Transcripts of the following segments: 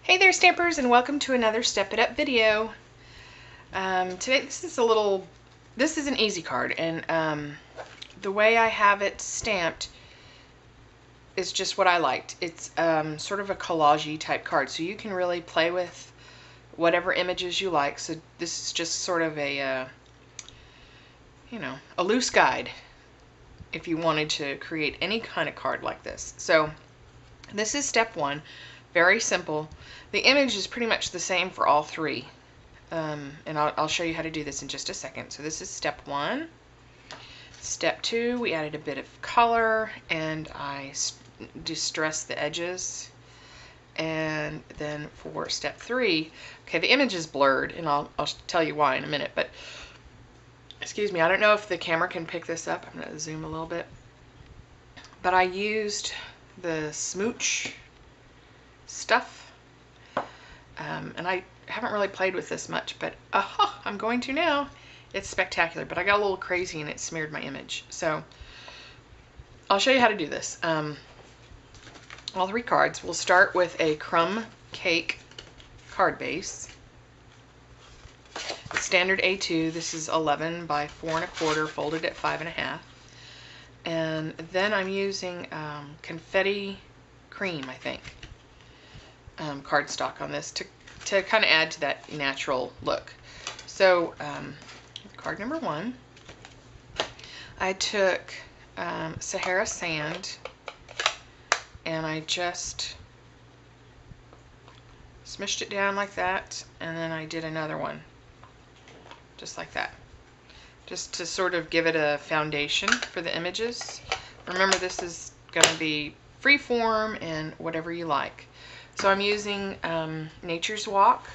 Hey there, Stampers, and welcome to another Step It Up video. Today, this is an easy card, and the way I have it stamped is just what I liked. It's sort of a collage-y type card, so you can really play with whatever images you like. So this is just sort of a loose guide if you wanted to create any kind of card like this. So this is step one. Very simple. The image is pretty much the same for all three. And I'll show you how to do this in just a second. So this is step one. Step two, we added a bit of color and I distressed the edges. And then for step three, okay, the image is blurred and I'll tell you why in a minute, but excuse me, I don't know if the camera can pick this up. I'm going to zoom a little bit. But I used the smooch stuff, and I haven't really played with this much, but I'm going to now. It's spectacular, but I got a little crazy and it smeared my image. So I'll show you how to do this. All three cards. We'll start with a crumb cake card base. Standard A2. This is 11 by 4 1/4, folded at 5 1/2. And then I'm using confetti cream, I think, cardstock on this to kind of add to that natural look. So card number one, I took Sahara sand and I just smushed it down like that, and then I did another one just like that, just to sort of give it a foundation for the images. Remember, this is going to be free form and whatever you like. So I'm using Nature's Walk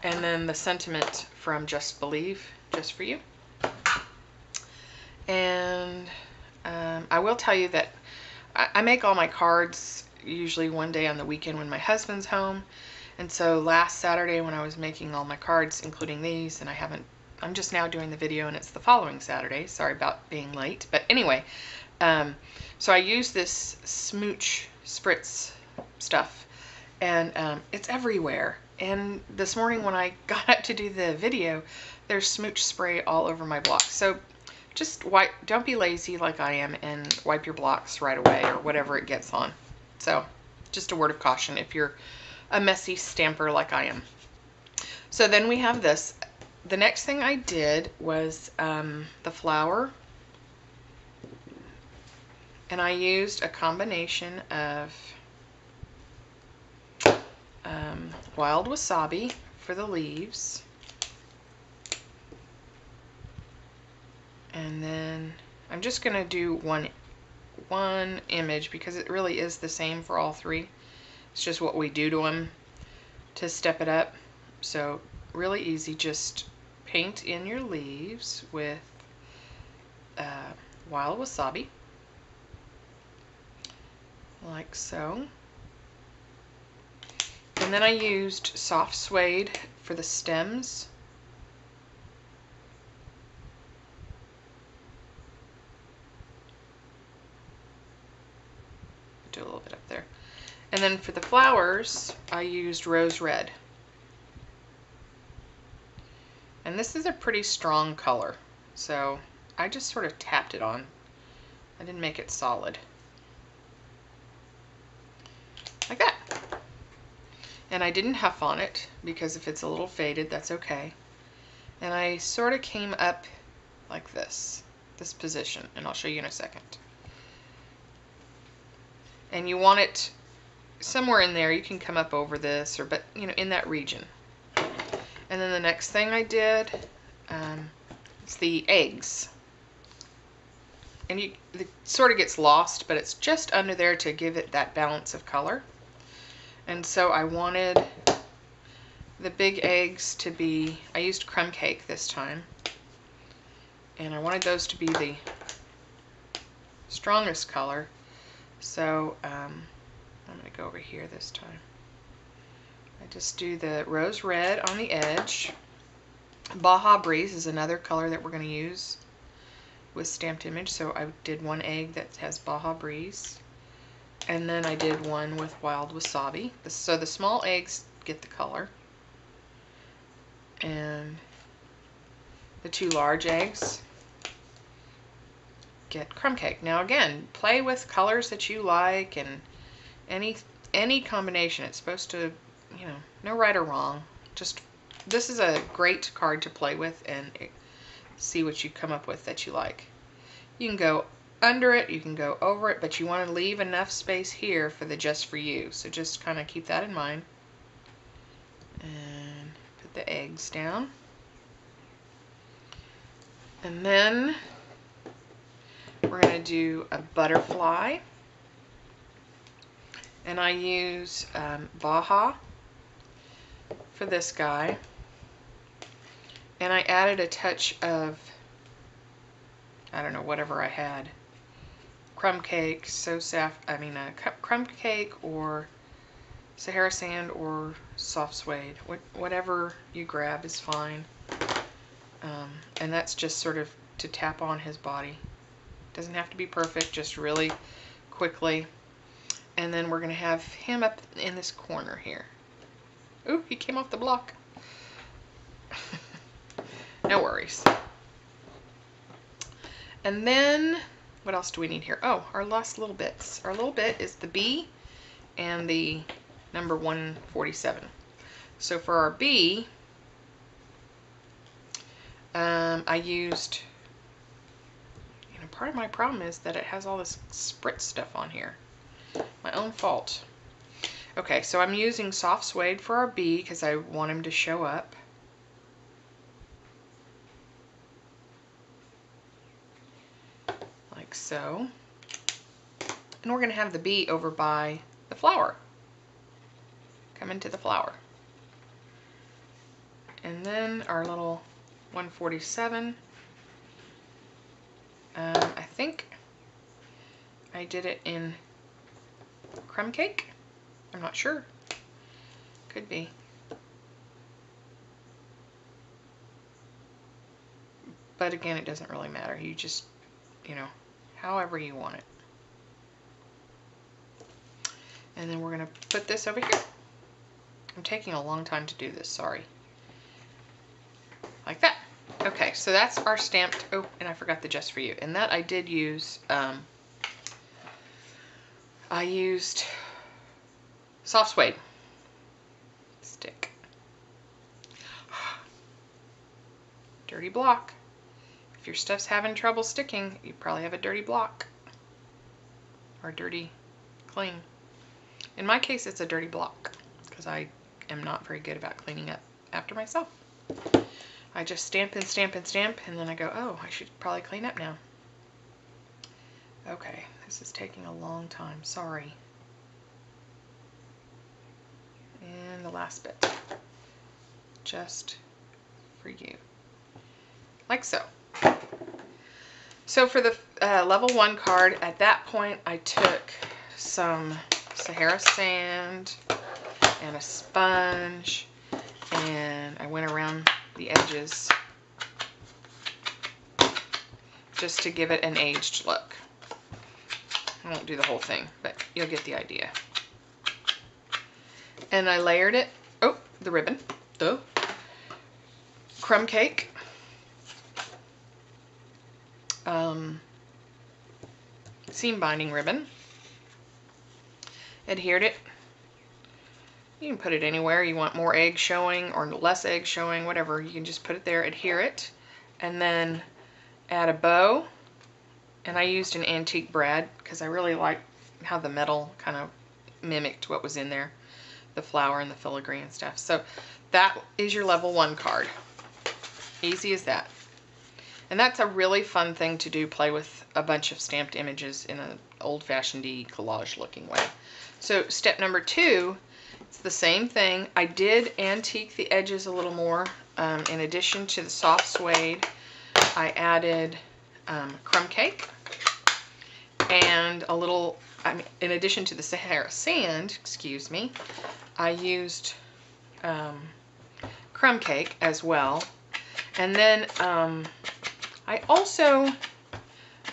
and then the sentiment from Just Believe, just for you. And I will tell you that I make all my cards usually one day on the weekend when my husband's home. And so last Saturday when I was making all my cards, including these, and I'm just now doing the video and it's the following Saturday. Sorry about being late. But anyway, so I use this smooch spritz stuff. And it's everywhere. And this morning when I got up to do the video, there's smooch spray all over my blocks. So just don't be lazy like I am and wipe your blocks right away or whatever it gets on. So just a word of caution if you're a messy stamper like I am. So then we have this. The next thing I did was the flower. And I used a combination of wild wasabi for the leaves, and then I'm just going to do one image because it really is the same for all three. It's just what we do to them to step it up. So really easy, just paint in your leaves with wild wasabi like so. And then I used soft suede for the stems. Do a little bit up there. And then for the flowers, I used rose red. And this is a pretty strong color, so I just sort of tapped it on. I didn't make it solid. Like that. And I didn't huff on it because if it's a little faded, that's okay. And I sort of came up like this position, and I'll show you in a second. And you want it somewhere in there. You can come up over this, but in that region. And then the next thing I did, it's the eggs. And it sort of gets lost, but it's just under there to give it that balance of color. And so I wanted the big eggs to be, I used crumb cake this time, and I wanted those to be the strongest color. So I'm going to go over here this time. I just do the rose red on the edge. Baja Breeze is another color that we're going to use with stamped image, so I did one egg that has Baja Breeze. And then I did one with wild wasabi. So the small eggs get the color. And the 2 large eggs get crumb cake. Now again, play with colors that you like and any combination. It's supposed to, you know, no right or wrong. Just, this is a great card to play with and see what you come up with that you like. You can go under it, you can go over it, but you want to leave enough space here for the just for you. So just kind of keep that in mind. And put the eggs down. And then we're going to do a butterfly. And I use Baja for this guy. And I added a touch of, I don't know, whatever I had. Crumb cake, crumb cake or Sahara sand or soft suede. Whatever you grab is fine. And that's just sort of to tap on his body. Doesn't have to be perfect, just really quickly. And then we're going to have him up in this corner here. Ooh, he came off the block. No worries. And then, what else do we need here? Oh, our last little bits. Our little bit is the bee and the number 147. So for our bee, I used, you know, part of my problem is that it has all this spritz stuff on here. My own fault. Okay, so I'm using soft suede for our bee because I want him to show up. Like so. And we're going to have the bee over by the flower. Come into the flower. And then our little 147. I think I did it in crumb cake. I'm not sure. Could be. But again, it doesn't really matter. You just, you know, however you want it. And then we're going to put this over here. I'm taking a long time to do this, sorry. Like that. Okay, so that's our stamped, oh, and I forgot the just for you. And that I did use, I used soft suede stick. Dirty block. If your stuff's having trouble sticking, you probably have a dirty block. Or dirty clean. In my case, it's a dirty block because I am not very good about cleaning up after myself. I just stamp and stamp and stamp, and then I go, oh, I should probably clean up now. Okay, this is taking a long time. Sorry. And the last bit. Just for you. Like so. So for the level 1 card, at that point I took some Sahara sand and a sponge, and I went around the edges just to give it an aged look. I won't do the whole thing, but you'll get the idea. And I layered it, oh, the ribbon, the crumb cake, seam binding ribbon, adhered it. You can put it anywhere you want, more egg showing or less egg showing, whatever. You can just put it there, adhere it, and then add a bow. And I used an antique brad because I really like how the metal kind of mimicked what was in there, the flower and the filigree and stuff. So that is your level 1 card. Easy as that. And that's a really fun thing to do, play with a bunch of stamped images in an old-fashioned-y collage looking way. So step number 2, it's the same thing. I did antique the edges a little more. In addition to the soft suede, I added crumb cake and a little, in addition to the Sahara sand, excuse me, I used crumb cake as well. And then I also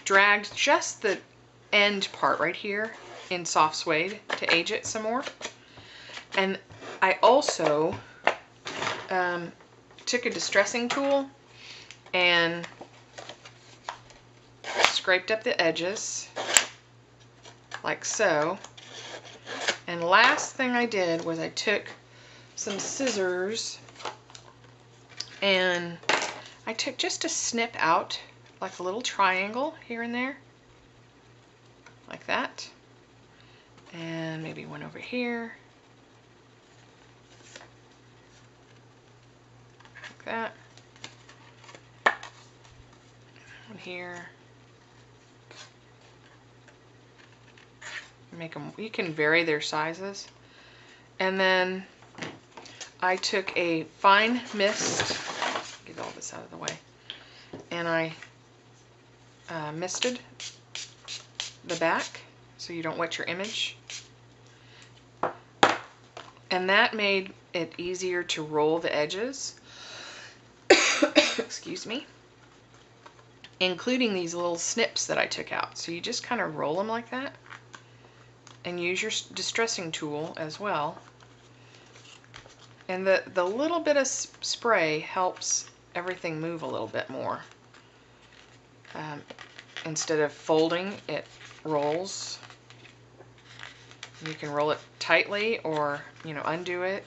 dragged just the end part right here in soft suede to age it some more. And I also took a distressing tool and scraped up the edges like so. And last thing I did was I took some scissors and I took just a snip out like a little triangle here and there, like that, and maybe one over here, like that, one here. Make them, you can vary their sizes. And then I took a fine mist, get all this out of the way, and I misted the back so you don't wet your image. And that made it easier to roll the edges, excuse me, including these little snips that I took out. So you just kind of roll them like that and use your distressing tool as well. And the little bit of spray helps everything move a little bit more. Instead of folding, it rolls. You can roll it tightly or, you know, undo it.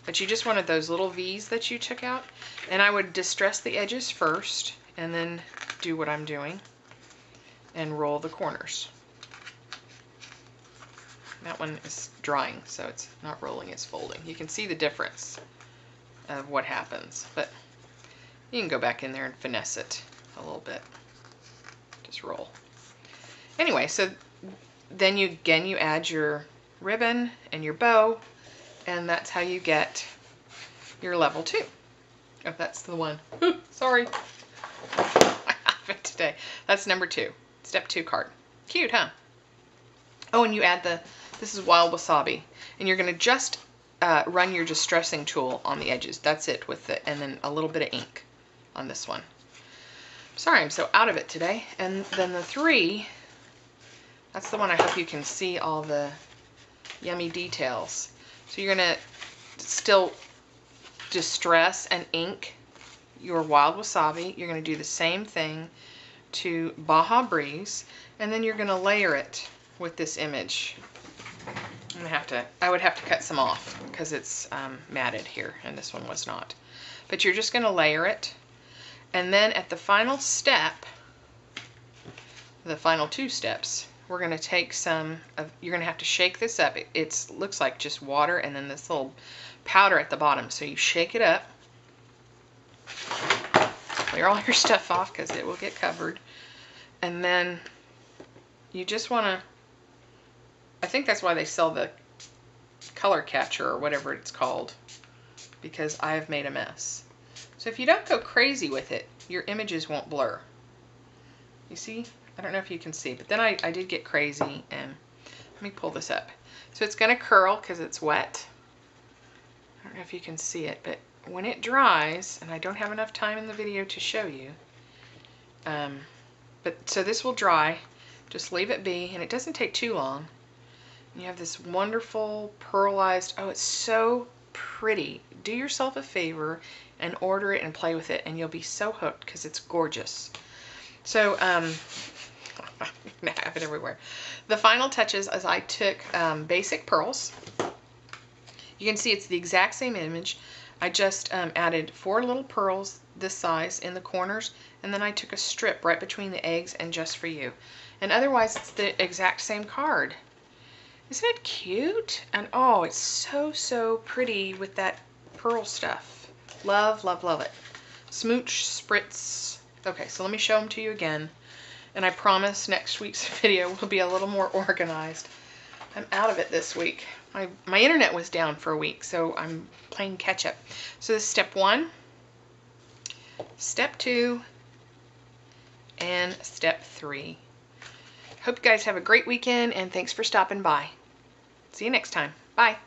But you just wanted those little V's that you took out. And I would distress the edges first and then do what I'm doing and roll the corners. That one is drying, so it's not rolling, it's folding. You can see the difference of what happens, but you can go back in there and finesse it a little bit. Just roll. Anyway, so then you add your ribbon and your bow, and that's how you get your level 2. Oh, that's the one. Sorry. I have it today. That's number 2. Step 2 card. Cute, huh? Oh, and you add this is wild wasabi, and you're going to just run your distressing tool on the edges. That's it with it, and then a little bit of ink on this one. Sorry, I'm so out of it today. And then the 3, that's the one I hope you can see all the yummy details. So you're going to still distress and ink your wild wasabi. You're going to do the same thing to Baja Breeze, and then you're going to layer it with this image. I would have to cut some off because it's matted here, and this one was not. But you're just going to layer it, and then at the final step, the final 2 steps, we're going to take some of, you're going to have to shake this up. It looks like just water and then this little powder at the bottom. So you shake it up, clear all your stuff off because it will get covered, and then you just want to, I think that's why they sell the color catcher or whatever it's called, because I've made a mess. So if you don't go crazy with it, your images won't blur. You see? I don't know if you can see, but then I did get crazy, and let me pull this up. So it's going to curl because it's wet. I don't know if you can see it, but when it dries, and I don't have enough time in the video to show you, so this will dry. Just leave it be, and it doesn't take too long. You have this wonderful pearlized, oh, it's so pretty. Do yourself a favor and order it and play with it, and you'll be so hooked because it's gorgeous. So, I have it everywhere. The final touches is I took basic pearls. You can see it's the exact same image. I just added 4 little pearls this size in the corners, and then I took a strip right between the eggs and just for you. And otherwise, it's the exact same card. Isn't it cute? And oh, it's so, so pretty with that pearl stuff. Love, love, love it. Smooch, spritz. Okay, so let me show them to you again. And I promise next week's video will be a little more organized. I'm out of it this week. My internet was down for a week, so I'm playing catch up. So this is step 1, step 2, and step 3. Hope you guys have a great weekend, and thanks for stopping by. See you next time. Bye.